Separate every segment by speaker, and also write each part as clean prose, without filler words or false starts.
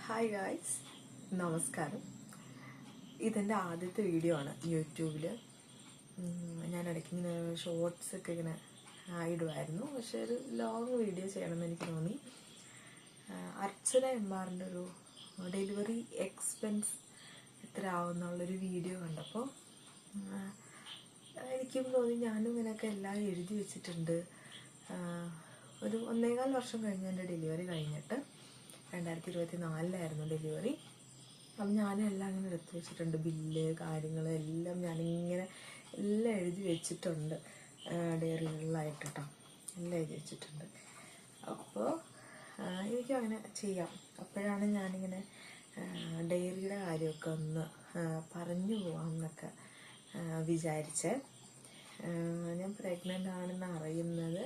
Speaker 1: Hi guys, നമസ്കാരം. ഇതെൻ്റെ ആദ്യത്തെ വീഡിയോ ആണ് യൂട്യൂബിൽ. ഞാൻ ഇടയ്ക്ക് ഇങ്ങനെ ഷോർട്സ് ഒക്കെ ഇങ്ങനെ ഇടുമായിരുന്നു. പക്ഷെ ഒരു ലോങ് വീഡിയോ ചെയ്യണമെന്ന് എനിക്ക് തോന്നി. അർച്ചന എംആറിൻ്റെ ഒരു ഡെലിവറി എക്സ്പെൻസ് എത്ര ആവുമെന്നുള്ളൊരു വീഡിയോ കണ്ടപ്പോൾ എനിക്കും തോന്നി ഞാനും ഇങ്ങനെയൊക്കെ എല്ലാം എഴുതി വെച്ചിട്ടുണ്ട്. ഒരു 1.25 വർഷം കഴിഞ്ഞ് എൻ്റെ ഡെലിവറി കഴിഞ്ഞിട്ട് 2024 ഡെലിവറി. അപ്പം ഞാനും എല്ലാം ഇങ്ങനെ എടുത്ത് വെച്ചിട്ടുണ്ട്. ബില്ല് കാര്യങ്ങൾ എല്ലാം ഞാനിങ്ങനെ എല്ലാം എഴുതി വെച്ചിട്ടുണ്ട്. ഡയറികളിലായിട്ട് കേട്ടോ, എല്ലാം എഴുതി വെച്ചിട്ടുണ്ട്. അപ്പോൾ എനിക്കും അങ്ങനെ ചെയ്യാം. അപ്പോഴാണ് ഞാനിങ്ങനെ ഡയറിയുടെ കാര്യമൊക്കെ ഒന്ന് പറഞ്ഞു പോകാമെന്നൊക്കെ വിചാരിച്ചേ. ഞാൻ പ്രഗ്നൻ്റ് ആണെന്ന് അറിയുന്നത്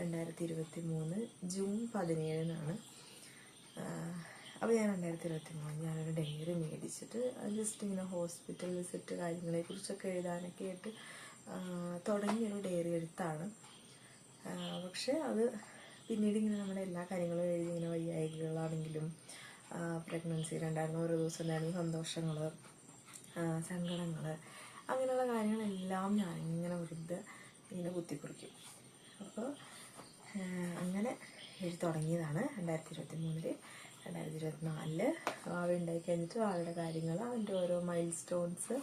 Speaker 1: 2023 ജൂൺ 17 അപ്പോൾ ഞാൻ 2023 ഞാനൊരു ഡയറി മേടിച്ചിട്ട് ജസ്റ്റ് ഇങ്ങനെ ഹോസ്പിറ്റൽ വിസിറ്റ് കാര്യങ്ങളെക്കുറിച്ചൊക്കെ എഴുതാനൊക്കെ ആയിട്ട് തുടങ്ങിയൊരു ഡയറി എഴുത്താണ്. പക്ഷേ അത് പിന്നീട് ഇങ്ങനെ നമ്മുടെ എല്ലാ കാര്യങ്ങളും എഴുതി ഇങ്ങനെ വയ്യായ്കകളാണെങ്കിലും പ്രഗ്നൻസിയിലുണ്ടായിരുന്ന ഓരോ ദിവസം ഉണ്ടായിരുന്ന സന്തോഷങ്ങൾ, സങ്കടങ്ങൾ, അങ്ങനെയുള്ള കാര്യങ്ങളെല്ലാം ഞാനിങ്ങനെ വെറുതെ ഇങ്ങനെ കുത്തിക്കുറിക്കും. അപ്പോൾ അങ്ങനെ എഴുതി തുടങ്ങിയതാണ് 2023. 2024 വാവ ഉണ്ടായി കഴിഞ്ഞിട്ട് വാവയുടെ കാര്യങ്ങൾ, അതിൻ്റെ ഓരോ മൈൽ സ്റ്റോൺസ്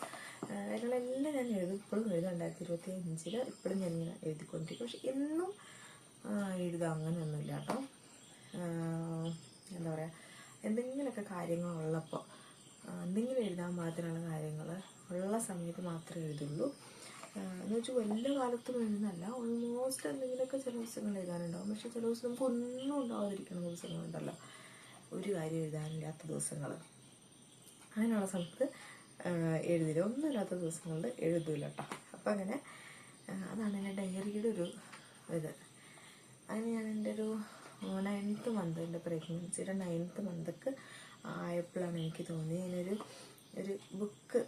Speaker 1: കാര്യങ്ങളെല്ലാം ഞാൻ എഴുതും. ഇപ്പോഴും എഴുതും. 2025 ഇപ്പോഴും ഞാനിങ്ങനെ എഴുതിക്കൊണ്ടിരിക്കും. പക്ഷെ എന്നും എഴുതാം അങ്ങനെയൊന്നുമില്ല കേട്ടോ. എന്താ പറയുക, എന്തെങ്കിലുമൊക്കെ കാര്യങ്ങളുള്ളപ്പോൾ എന്തെങ്കിലും എഴുതാൻ പാകത്തിനുള്ള കാര്യങ്ങൾ ഉള്ള സമയത്ത് മാത്രമേ എഴുതുള്ളൂ. എന്ന് വെച്ചാൽ വലിയ കാലത്തും എഴുതുന്നല്ല, ഓൾമോസ്റ്റ് എന്തെങ്കിലുമൊക്കെ ചില ദിവസങ്ങൾ എഴുതാനുണ്ടാവും. പക്ഷെ ചില ദിവസം നമുക്ക് ഒന്നും ഉണ്ടാവാതിരിക്കുന്ന ദിവസങ്ങളുണ്ടല്ലോ, ഒരു കാര്യം എഴുതാനില്ലാത്ത ദിവസങ്ങൾ. അങ്ങനെയുള്ള സമയത്ത് എഴുതില്ല. ഒന്നുമില്ലാത്ത ദിവസങ്ങളിൽ എഴുതൂല കേട്ടോ. അപ്പം അങ്ങനെ അതാണ് എൻ്റെ ഡയറിയുടെ ഒരു ഇത്. അങ്ങനെ ഞാൻ എൻ്റെ ഒരു 9th മന്ത്, എൻ്റെ പ്രഗ്നൻസിയുടെ 9th മന്തൊക്കെ ആയപ്പോഴാണ് എനിക്ക് തോന്നി ഒരു ബുക്ക്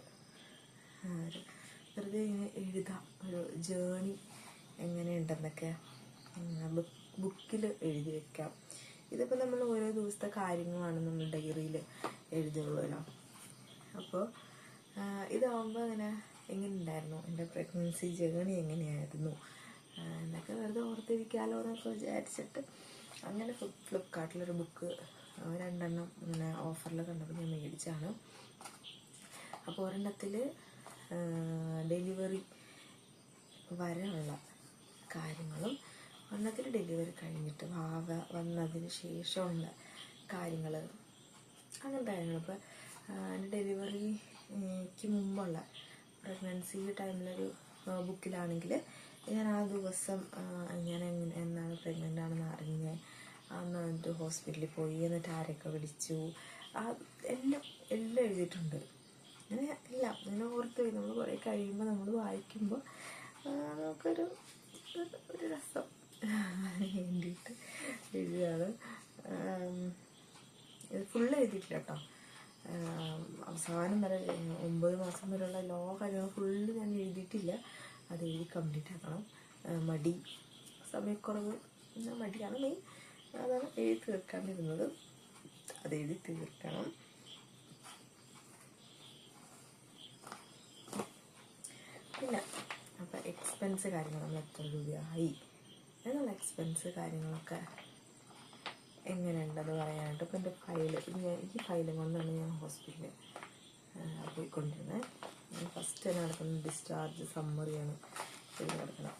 Speaker 1: വെറുതെ ഇങ്ങനെ എഴുതാം, ഒരു ജേണി എങ്ങനെയുണ്ടെന്നൊക്കെ ബുക്കിൽ എഴുതി വെക്കാം. ഇതിപ്പോൾ നമ്മൾ ഓരോ ദിവസത്തെ കാര്യങ്ങളാണ് നമ്മൾ ഡയറിയിൽ എഴുതുള്ളൂല്ലോ. അപ്പോൾ ഇതാവുമ്പോൾ അങ്ങനെ എങ്ങനെ ഉണ്ടായിരുന്നു, എൻ്റെ പ്രഗ്നൻസി ജേണി എങ്ങനെയായിരുന്നു എന്നൊക്കെ വെറുതെ ഓർത്തിരിക്കാമല്ലോ എന്നൊക്കെ വിചാരിച്ചിട്ട് അങ്ങനെ ഫ്ലിപ്കാർട്ടിലൊരു ബുക്ക് 2 ഇങ്ങനെ ഓഫറിൽ കണ്ടപ്പോൾ ഞാൻ മേടിച്ചാണ്. അപ്പോൾ ഒരെണ്ണത്തിൽ ഡെലിവറി വരെയുള്ള കാര്യങ്ങളും ഒരെണ്ണത്തിൽ ഡെലിവറി കഴിഞ്ഞിട്ട് വാവ വന്നതിന് ശേഷമുള്ള കാര്യങ്ങൾ, അങ്ങനത്തെ കാര്യങ്ങൾ. ഇപ്പോൾ ഡെലിവറിക്ക് മുമ്പുള്ള പ്രഗ്നൻസി ടൈമിലൊരു ബുക്കിലാണെങ്കിൽ ഞാൻ ആ ദിവസം ഞാൻ എന്നാണ് പ്രഗ്നൻ്റ് ആണെന്ന് അറിഞ്ഞ് അന്ന് എന്നിട്ട് ഹോസ്പിറ്റലിൽ പോയി, എന്നിട്ട് ആരെയൊക്കെ വിളിച്ചു, എല്ലാം എഴുതിയിട്ടുണ്ട്. അങ്ങനെ എല്ലാം അങ്ങനെ ഓർത്ത് നമ്മൾ കുറേ കഴിയുമ്പോൾ നമ്മൾ വായിക്കുമ്പോൾ നമുക്കൊരു രസം വേണ്ടിയിട്ട് എഴുതുകയാണ്. ഇത് ഫുള്ള് എഴുതിയിട്ടില്ല കേട്ടോ. അവസാനം വരെ 9 മാസം വരെയുള്ള എല്ലാ കാര്യങ്ങളും ഫുള്ള് ഞാൻ എഴുതിയിട്ടില്ല. അത് എഴുതി കംപ്ലീറ്റ് ആക്കണം. മടി, സമയക്കുറവ്, മടിയാണ് മെയിൻ. അതാണ് എഴുതി തീർക്കാണ്ടിരുന്നത്. അത് എഴുതി തീർക്കണം. പിന്നെ അപ്പം എക്സ്പെൻസ് കാര്യങ്ങൾ നമ്മൾ എത്ര രൂപയായി എന്നുള്ള എക്സ്പെൻസ് കാര്യങ്ങളൊക്കെ എങ്ങനെയുണ്ടെന്ന് പറയാനായിട്ട്. ഇപ്പം എൻ്റെ ഈ ഫയലും കൊണ്ടാണ് ഞാൻ ഹോസ്പിറ്റലിൽ പോയിക്കൊണ്ടിരുന്നത്. ഫസ്റ്റ് തന്നെ നടക്കുന്നത് ഡിസ്ചാർജ് സമ്മറിയാണ് എഴുതി നടക്കണം.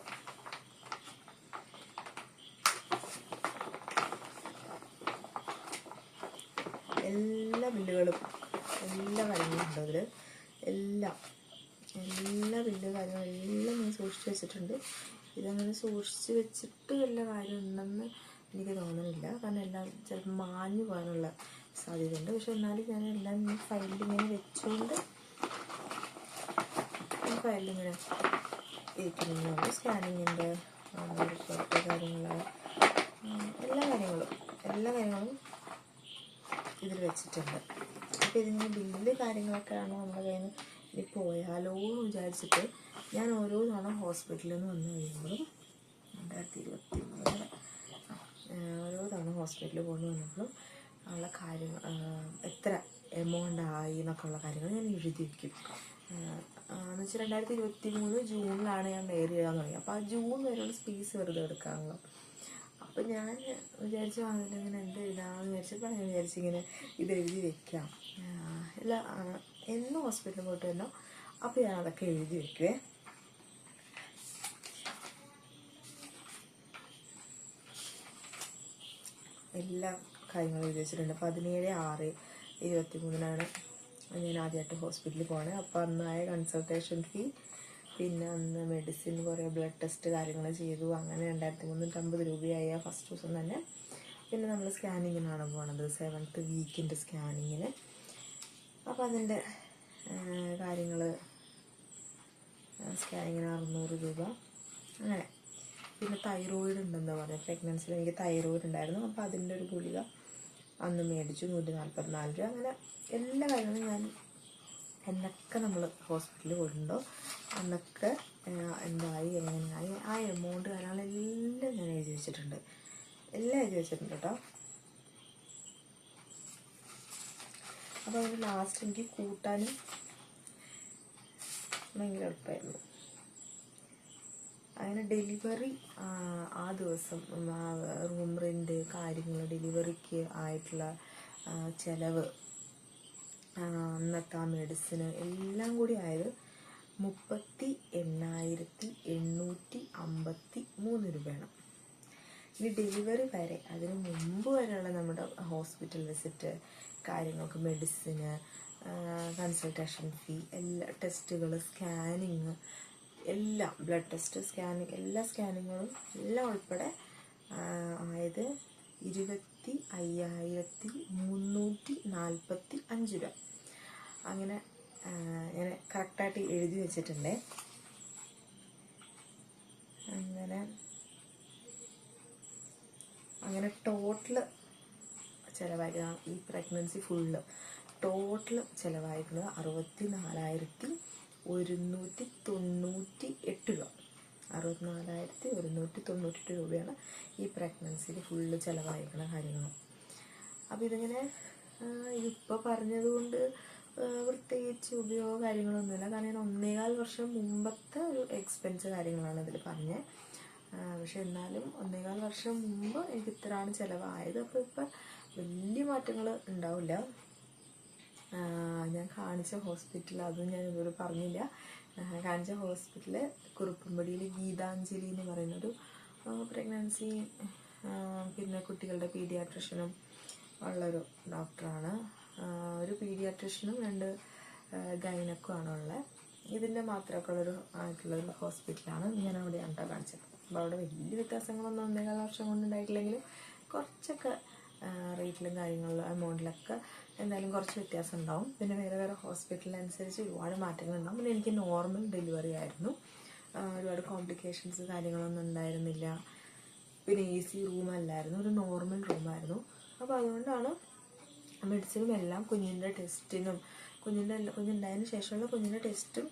Speaker 1: എല്ലാ ബില്ലുകളും എല്ലാ കാര്യങ്ങളും ഉണ്ട് അതിൽ. എല്ലാ ബില്ല് കാര്യങ്ങളും എല്ലാം ഞാൻ സൂക്ഷിച്ച് വെച്ചിട്ടുണ്ട്. ഇതങ്ങനെ സൂക്ഷിച്ച് വെച്ചിട്ട് വല്ല കാര്യം ഉണ്ടെന്ന് എനിക്ക് തോന്നുന്നില്ല. കാരണം എല്ലാം ചിലപ്പോൾ മാഞ്ഞു പോകാനുള്ള സാധ്യതയുണ്ട്. പക്ഷെ എന്നാലും ഞാൻ എല്ലാം ഈ ഫയലിലിങ്ങനെ വെച്ചുകൊണ്ട് ഈ ഫയലിലിങ്ങനെ ഇരിക്കുന്നുണ്ട്. സ്കാനിങ്ങിൻ്റെ റിപ്പോർട്ട് കാര്യങ്ങൾ, എല്ലാ കാര്യങ്ങളും ഇതിൽ വെച്ചിട്ടുണ്ട്. അപ്പോൾ ഇതിങ്ങനെ ബില്ല് കാര്യങ്ങളൊക്കെയാണ് നമ്മുടെ കയ്യിൽ നിന്ന് ഇനി പോയാലോ എന്ന് വിചാരിച്ചിട്ട് ഞാൻ ഓരോ തവണ ഹോസ്പിറ്റലിൽ നിന്ന് വന്നു കഴിയുമ്പോഴും 2023 ഓരോ തവണ ഹോസ്പിറ്റലിൽ കൊണ്ടു വന്നപ്പോഴും ഉള്ള കാര്യങ്ങൾ, എത്ര എമൗണ്ട് ആയി എന്നൊക്കെ ഉള്ള കാര്യങ്ങൾ ഞാൻ എഴുതി വയ്ക്കും. എന്ന് വെച്ചാൽ 2023 ജൂണിലാണ് ഞാൻ ഡയറി എഴുതാൻ തുടങ്ങി. അപ്പോൾ ആ ജൂൺ വരെയുള്ള സ്പേസ് വെറുതെ എടുക്കാമല്ലോ. അപ്പോൾ ഞാൻ വിചാരിച്ചു അതിലിങ്ങനെ എന്ത് എഴുതാമെന്ന് വിചാരിച്ചപ്പോൾ ഞാൻ വിചാരിച്ചിങ്ങനെ ഇത് എഴുതി വെക്കാം. എല്ലാ എന്നും ഹോസ്പിറ്റലിൽ പോയിട്ട് വരണോ, അപ്പോൾ ഞാൻ അതൊക്കെ എഴുതി വെക്കുവേ. എല്ലാ കാര്യങ്ങളും എഴുതി വെച്ചിട്ടുണ്ട്. 17/6/23 ഞാൻ ആദ്യമായിട്ട് ഹോസ്പിറ്റലിൽ പോകണേ. അപ്പോൾ അന്നായ കൺസൾട്ടേഷൻ ഫീ, പിന്നെ അന്ന് മെഡിസിൻ, കുറേ ബ്ലഡ് ടെസ്റ്റ് കാര്യങ്ങൾ ചെയ്തു. അങ്ങനെ 2350 രൂപയായി ഫസ്റ്റ് ദിവസം തന്നെ. പിന്നെ നമ്മൾ സ്കാനിങ്ങിനാണ് പോണത്, 7th വീക്കിൻ്റെ സ്കാനിങ്ങിന്. അപ്പോൾ അതിൻ്റെ കാര്യങ്ങൾ, സ്കാനിങ്ങിന് 600 രൂപ അങ്ങനെ. പിന്നെ തൈറോയിഡ് ഉണ്ടെന്ന് പറഞ്ഞു, പ്രഗ്നൻസിയിൽ എനിക്ക് തൈറോയിഡ് ഉണ്ടായിരുന്നു. അപ്പോൾ അതിൻ്റെ ഒരു ഗുളിക അന്ന് മേടിച്ചു, 144 രൂപ. അങ്ങനെ എല്ലാ കാര്യങ്ങളും ഞാൻ എന്നൊക്കെ നമ്മൾ ഹോസ്പിറ്റലിൽ പോയിട്ടുണ്ടോ അന്നൊക്കെ എന്തായി, എങ്ങനെയായി, ആ എമൗണ്ട് കാര്യങ്ങളെല്ലാം ഞാൻ എഴുതി വെച്ചിട്ടുണ്ട്. എല്ലാം എഴുതി വെച്ചിട്ടുണ്ട് കേട്ടോ. അപ്പോൾ അതിന് ലാസ്റ്റ് എനിക്ക് കൂട്ടാനും ഭയങ്കര എളുപ്പമായിരുന്നു. അങ്ങനെ ഡെലിവറി ആ ദിവസം റൂം റെൻറ്റ്, കാര്യങ്ങൾ, ഡെലിവറിക്ക് ആയിട്ടുള്ള ചിലവ്, അന്നത്തെ ആ മെഡിസിന് എല്ലാം കൂടി ആയത് 38,853 രൂപയാണ്. ഇനി ഡെലിവറി വരെ, അതിന് മുമ്പ് വരെയുള്ള നമ്മുടെ ഹോസ്പിറ്റൽ വിസിറ്റ്, കാര്യങ്ങൾക്ക്, മെഡിസിന്, കൺസൾട്ടേഷൻ ഫീ, എല്ലാ ടെസ്റ്റുകൾ, സ്കാനിങ്, എല്ലാം, ബ്ലഡ് ടെസ്റ്റ്, സ്കാനിങ്, എല്ലാ സ്കാനിങ്ങുകളും എല്ലാം ഉൾപ്പെടെ ആയത് 25,345 രൂപ. അങ്ങനെ ഞാൻ കറക്റ്റായിട്ട് എഴുതി വെച്ചിട്ടുണ്ടേ. അങ്ങനെ ടോട്ടൽ ചിലവായിരിക്കണം ഈ പ്രഗ്നൻസി ഫുള്ള്. ടോട്ടൽ ചിലവായിരിക്കുന്നത് 64,198 രൂപ. 64,198 രൂപയാണ് ഈ പ്രഗ്നൻസിയിൽ ഫുള്ള് ചിലവായിരിക്കുന്ന കാര്യങ്ങൾ. അപ്പോൾ ഇതിങ്ങനെ ഇപ്പോൾ പറഞ്ഞതുകൊണ്ട് പ്രത്യേകിച്ച് ഉപയോഗ കാര്യങ്ങളൊന്നുമില്ല. കാരണം ഞാൻ 1.25 വർഷം മുമ്പത്തെ ഒരു എക്സ്പെൻസ് കാര്യങ്ങളാണ് ഇതിൽ പറഞ്ഞത്. പക്ഷെ എന്നാലും 1.25 വർഷം മുമ്പ് എനിക്ക് ഇത്രയാണ് ചിലവായത്. അപ്പോൾ ഇപ്പം വലിയ മാറ്റങ്ങൾ ഉണ്ടാവില്ല. ഞാൻ കാണിച്ച ഹോസ്പിറ്റൽ, അതും ഞാൻ ഇതുവരെ പറഞ്ഞില്ല, കാണിച്ച ഹോസ്പിറ്റൽ കുറുപ്പുംപടിയിൽ ഗീതാഞ്ജലി എന്ന് പറയുന്നൊരു പ്രഗ്നൻസി പിന്നെ കുട്ടികളുടെ പീഡിയാട്രിഷനും ഉള്ളൊരു ഡോക്ടറാണ്. ഒരു പീഡിയാട്രിഷനും 2 ഗൈനക്കും ആണുള്ളത്. ഇതിൻ്റെ മാത്രമൊക്കെ ആയിട്ടുള്ളൊരു ഹോസ്പിറ്റലാണ്. ഞാൻ അവിടെയാണ് കേട്ടോ കാണിച്ചത്. അപ്പോൾ അവിടെ വലിയ വ്യത്യാസങ്ങളൊന്നും 1.25 വർഷം കൊണ്ട് ഉണ്ടായിട്ടില്ലെങ്കിലും കുറച്ചൊക്കെ റേറ്റിലും കാര്യങ്ങളിലും എമൗണ്ടിലൊക്കെ എന്തായാലും കുറച്ച് വ്യത്യാസം ഉണ്ടാവും. പിന്നെ വേറെ വേറെ ഹോസ്പിറ്റലിനനുസരിച്ച് ഒരുപാട് മാറ്റങ്ങളുണ്ടാവും. പിന്നെ എനിക്ക് നോർമൽ ഡെലിവറി ആയിരുന്നു, ഒരുപാട് കോംപ്ലിക്കേഷൻസ് കാര്യങ്ങളൊന്നും ഉണ്ടായിരുന്നില്ല. പിന്നെ AC റൂമല്ലായിരുന്നു, ഒരു നോർമൽ റൂമായിരുന്നു. അപ്പോൾ അതുകൊണ്ടാണ് മെഡിസിനും എല്ലാം കുഞ്ഞിൻ്റെ ടെസ്റ്റിനും കുഞ്ഞുണ്ടായതിന് ശേഷമുള്ള കുഞ്ഞിൻ്റെ ടെസ്റ്റും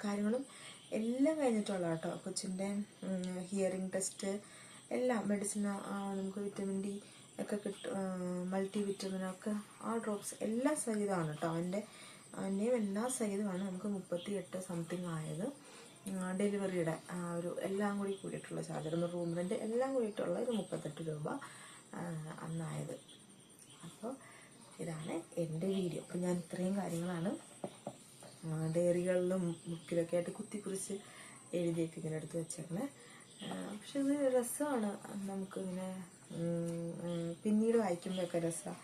Speaker 1: കാര്യങ്ങളും എല്ലാം കഴിഞ്ഞിട്ടുള്ള കേട്ടോ. കൊച്ചിൻ്റെ ഹിയറിംഗ് ടെസ്റ്റ് എല്ലാം, മെഡിസിൻ, നമുക്ക് വിറ്റമിൻ D ഒക്കെ കിട്ടും, മൾട്ടി വിറ്റമിനൊക്കെ, ആ ഡ്രോപ്സ് എല്ലാം സഹിതമാണ് കേട്ടോ. അവൻ്റെയും എല്ലാം സഹിതമാണ് നമുക്ക് 38 സംതിങ് ആയത്. ഡെലിവറിയുടെ ഒരു എല്ലാം കൂടി കൂടിയിട്ടുള്ള ചാർജർ, റൂം റെൻ്റ് എല്ലാം കൂടിയിട്ടുള്ള ഒരു 38 രൂപ അന്നായത്. അപ്പോൾ ഇതാണ് എൻ്റെ വീഡിയോ. അപ്പോൾ ഞാൻ ഇത്രയും കാര്യങ്ങളാണ് ഡയറികളിലും ബുക്കിലൊക്കെ ആയിട്ട് കുത്തിക്കുറിച്ച് എഴുതിയൊക്കെ ഇങ്ങനെ എടുത്ത് വെച്ചേക്കണേ. പക്ഷെ ഇത് രസമാണ്, നമുക്കിങ്ങനെ പിന്നീട് വായിക്കുമ്പോഴൊക്കെ രസമാണ്.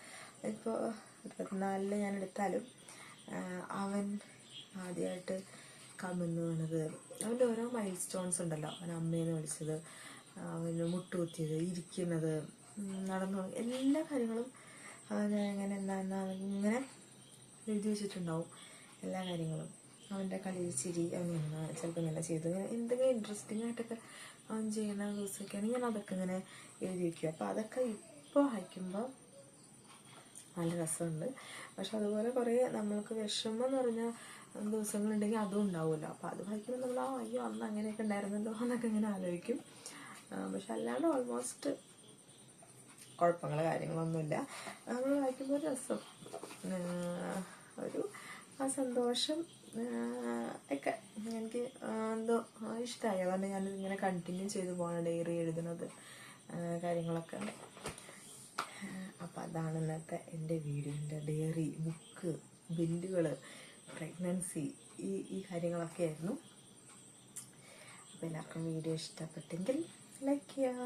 Speaker 1: ഇപ്പോൾ 24 ഞാൻ എടുത്താലും അവൻ ആദ്യമായിട്ട് കമിഴ്ന്ന് വീണത്, അവൻ്റെ ഓരോ മൈൽ സ്റ്റോൺസ് ഉണ്ടല്ലോ, അവൻ അമ്മേന്ന് വിളിച്ചത്, അവന് മുട്ടുകുത്തിയത്, ഇരിക്കുന്നത്, നടന്നു, എല്ലാ കാര്യങ്ങളും അവൻ ഇങ്ങനെ ഇങ്ങനെ എഴുതി വെച്ചിട്ടുണ്ടാവും. എല്ലാ കാര്യങ്ങളും, അവൻ്റെ കളി, ചിരി, അവൻ ചിലപ്പോൾ ഇങ്ങനെ ചെയ്തു, എന്തെങ്കിലും ഇൻട്രസ്റ്റിംഗ് ആയിട്ടൊക്കെ അവൻ ചെയ്യുന്ന ദിവസമൊക്കെയാണെങ്കിൽ ഞാൻ അതൊക്കെ ഇങ്ങനെ എഴുതി വയ്ക്കും. അപ്പോൾ അതൊക്കെ ഇപ്പോൾ വായിക്കുമ്പോൾ നല്ല രസമുണ്ട്. പക്ഷെ അതുപോലെ കുറേ നമ്മൾക്ക് വിഷമം എന്ന് പറഞ്ഞ ദിവസങ്ങളുണ്ടെങ്കിൽ അതും ഉണ്ടാവുമല്ലോ. അപ്പോൾ അത് വായിക്കുമ്പോൾ നമ്മൾ അയ്യോ അന്ന് അങ്ങനെയൊക്കെ ഉണ്ടായിരുന്നല്ലോ എന്നൊക്കെ ഇങ്ങനെ ആലോചിക്കും. പക്ഷെ അല്ലാണ്ട് ഓൾമോസ്റ്റ് കുഴപ്പങ്ങൾ കാര്യങ്ങളൊന്നുമില്ല. നമ്മൾ വായിക്കുമ്പോൾ ഒരു രസം, ഒരു ആ സന്തോഷം ഒക്കെ എനിക്ക് എന്തോ ഇഷ്ടമായി. അതുകൊണ്ട് ഞാനിതിങ്ങനെ കണ്ടിന്യൂ ചെയ്ത് പോകണം, ഡയറി എഴുതുന്നത് കാര്യങ്ങളൊക്കെ. അപ്പോൾ അതാണ് ഇന്നത്തെ എൻ്റെ വീഡിയോ. എൻ്റെ ഡയറി, ബുക്ക്, ബില്ലുകൾ, പ്രഗ്നൻസി, ഈ കാര്യങ്ങളൊക്കെ ആയിരുന്നു. അപ്പോൾ എല്ലാവർക്കും വീഡിയോ ഇഷ്ടപ്പെട്ടെങ്കിൽ ലൈക്ക് ചെയ്യുക.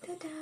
Speaker 1: ടാറ്റാ.